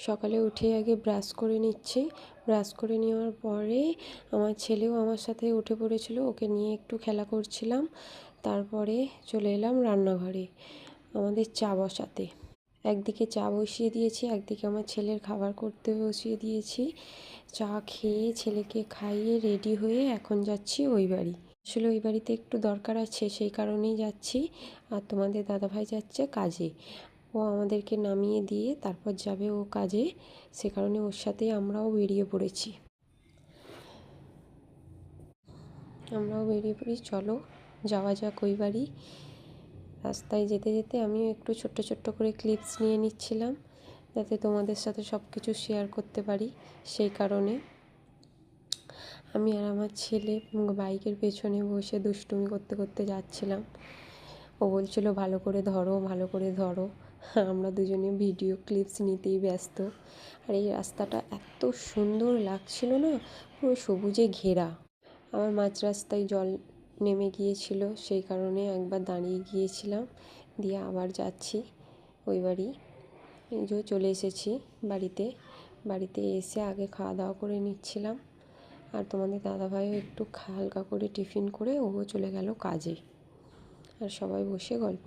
সকালে উঠে আগে ব্রাশ করে নিচ্ছি। ব্রাশ করে নেওয়ার পরে আমার ছেলেও আমার সাথে উঠে পড়েছিল, ওকে নিয়ে একটু খেলা করছিলাম। তারপরে চলে এলাম রান্নাঘরে আমাদের চা বসাতে। একদিকে চা বসিয়ে দিয়েছি, একদিকে আমার ছেলের খাবার করতে বসিয়ে দিয়েছি। চা খেয়ে ছেলেকে খাইয়ে রেডি হয়ে এখন যাচ্ছি ওই বাড়ি। আসলে ওই বাড়িতে একটু দরকার আছে, সেই কারণেই যাচ্ছি। আর তোমাদের দাদাভাই যাচ্ছে কাজে, ও আমাদেরকে নামিয়ে দিয়ে তারপর যাবে ও কাজে, সে কারণে ওর সাথেই আমরাও বেরিয়ে পড়েছি। চলো যাওয়া যাক ওই বাড়ি। রাস্তায় যেতে যেতে আমিও একটু ছোট্ট ছোট্ট করে ক্লিপস নিয়ে নিচ্ছিলাম, যাতে তোমাদের সাথে সব কিছু শেয়ার করতে পারি। সেই কারণে আমি আর আমার ছেলে বাইকের পেছনে বসে দুষ্টুমি করতে করতে যাচ্ছিলাম। ও বলছিল ভালো করে ধরো, ভালো করে ধরো। আমরা দুজনে ভিডিও ক্লিপস নিতেই ব্যস্ত। আর এই রাস্তাটা এত সুন্দর লাগছিল না, পুরো সবুজে ঘেরা। আবার মাঝ রাস্তায় জল নেমে গিয়েছিল, সেই কারণে একবার দাঁড়িয়ে গিয়েছিলাম, দিয়ে আবার যাচ্ছি ওই বাড়ি। এই যে চলে এসেছি বাড়িতে। বাড়িতে এসে আগে খাওয়া দাওয়া করে নিচ্ছিলাম। আর তোমাদের দাদাভাইও একটু হালকা করে টিফিন করে ও চলে গেল কাজে। আর সবাই বসে গল্প